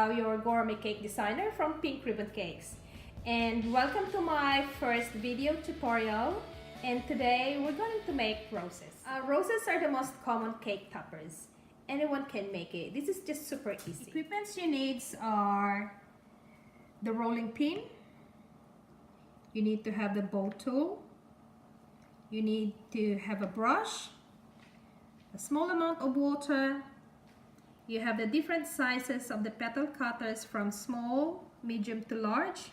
Pao, your gourmet cake designer from Pink Ribbon Cakes. And welcome to my first video tutorial. And today we're going to make roses. Roses are the most common cake toppers. Anyone can make it. This is just super easy. Equipments you need are the rolling pin. You need to have the bowl tool. You need to have a brush, a small amount of water. You have the different sizes of the petal cutters from small, medium to large.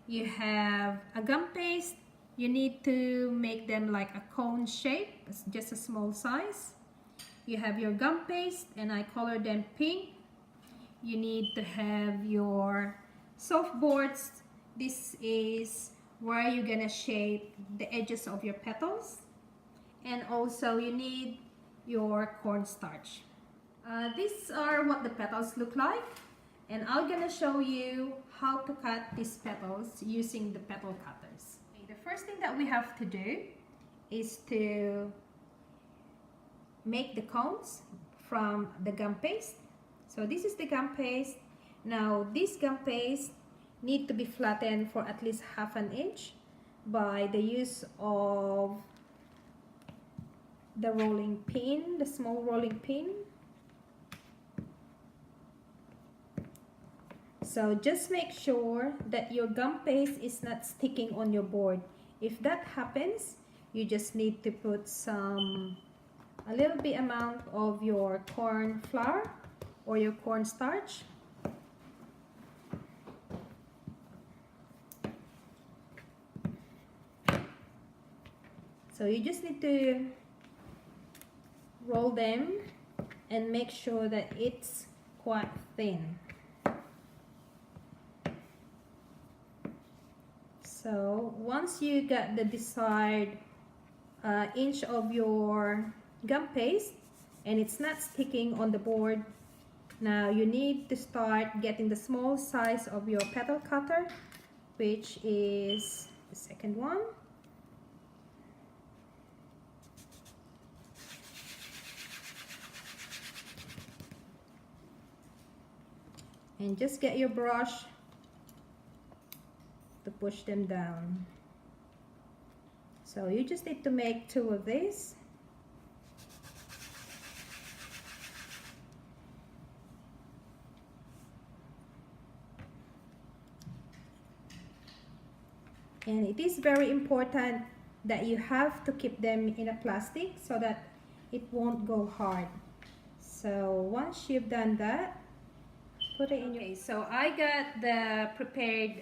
You have a gum paste. You need to make them like a cone shape, it's just a small size. You have your gum paste, and I color them pink. You need to have your soft boards. This is where you're gonna shape the edges of your petals. And also you need your cornstarch. These are what the petals look like, and I'm gonna show you how to cut these petals using the petal cutters. The first thing that we have to do is to make the cones from the gum paste. So this is the gum paste. Now this gum paste need to be flattened for at least ½ inch by the use of the rolling pin, the small rolling pin. So just make sure that your gum paste is not sticking on your board. If that happens, you just need to put a little bit amount of your corn flour or your cornstarch. So you just need to roll them and make sure that it's quite thin. So once you get the desired inch of your gum paste and it's not sticking on the board, now you need to start getting the small size of your petal cutter, which is the second one. And just get your brush to push them down. So you just need to make 2 of these. And it is very important that you have to keep them in a plastic so that it won't go hard. So once you've done that, put it in. Okay, so I got the prepared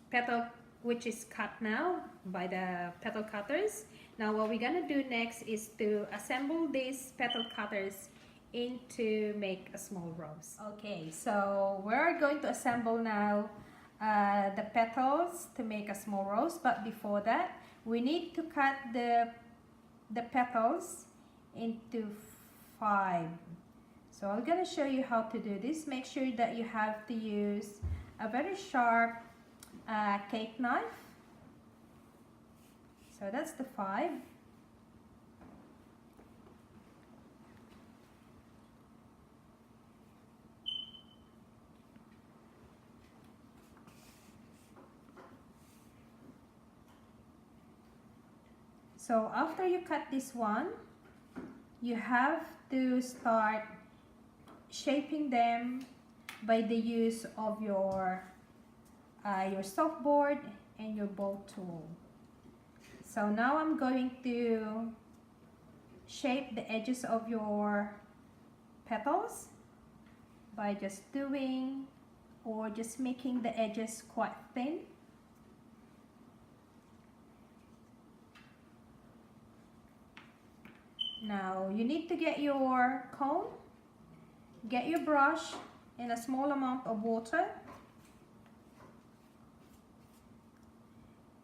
petal, which is cut now by the petal cutters. Now what we're gonna do next is to assemble these petal cutters into make a small rose. Okay, so we're going to assemble now the petals to make a small rose, but before that we need to cut the petals into 5. So I'm going to show you how to do this. Make sure that you have to use a very sharp cake knife. So that's the 5. So after you cut this one, you have to start shaping them by the use of your softboard and your bowl tool. So now I'm going to shape the edges of your petals by just doing or just making the edges quite thin. Now you need to get your cone, get your brush and a small amount of water,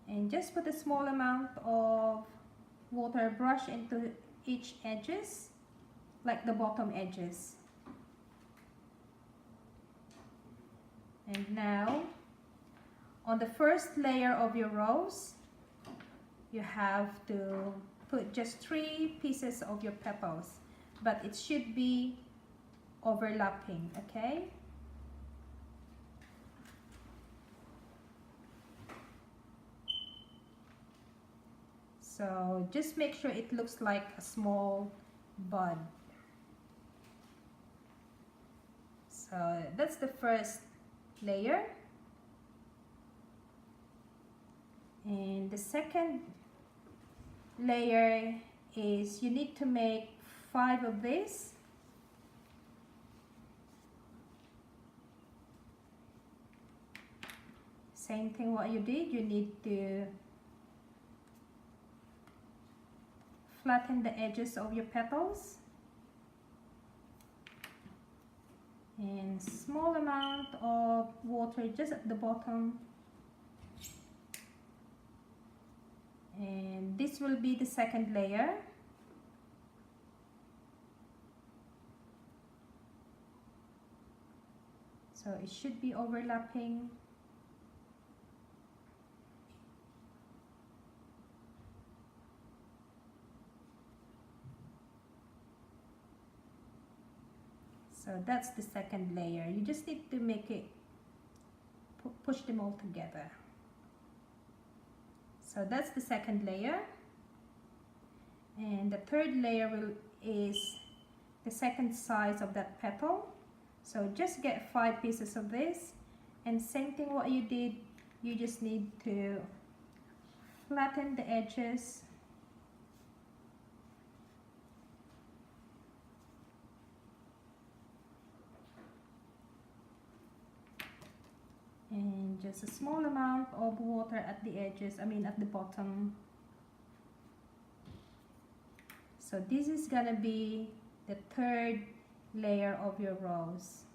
and just put a small amount of water brush into each edges, like the bottom edges. And now on the first layer of your rose, you have to put just 3 pieces of your petals, but it should be overlapping, okay? So just make sure it looks like a small bud. So that's the first layer. And the second layer is you need to make 5 of this. Same thing what you did, you need to flatten the edges of your petals. And small amount of water just at the bottom. And this will be the second layer. So it should be overlapping. So that's the second layer. You just need to make it, push them all together. So that's the second layer. And the third layer is the second size of that petal. So just get 5 pieces of this. And same thing what you did, you just need to flatten the edges. And just a small amount of water at the edges, at the bottom. So this is gonna be the third layer of your rose.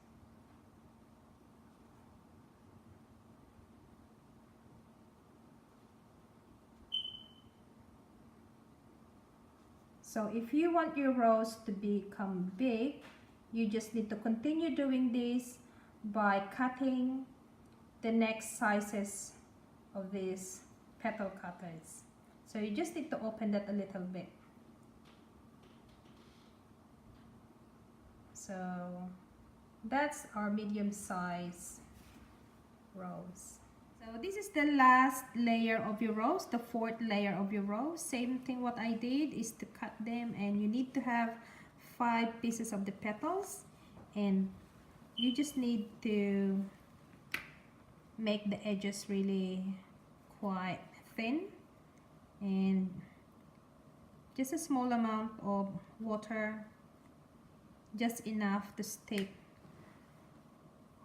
So if you want your rose to become big, you just need to continue doing this by cutting the next sizes of these petal cutters. So you just need to open that a little bit. So that's our medium size rose. So this is the last layer of your rose, the fourth layer of your rose. Same thing what I did is to cut them, and you need to have 5 pieces of the petals, and you just need to make the edges really quite thin, and just a small amount of water, just enough to stick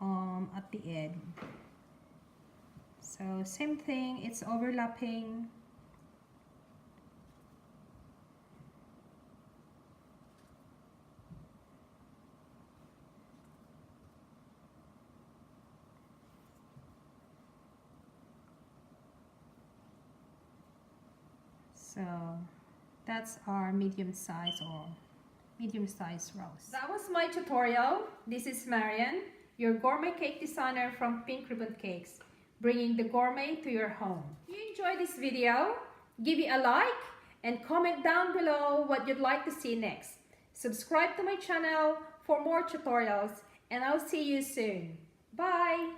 at the end. So same thing, it's overlapping. So that's our medium size rose. That was my tutorial. This is Marian, your gourmet cake designer from Pink Ribbon Cakes, bringing the gourmet to your home. If you enjoyed this video, give it a like and comment down below what you'd like to see next. Subscribe to my channel for more tutorials, and I'll see you soon. Bye!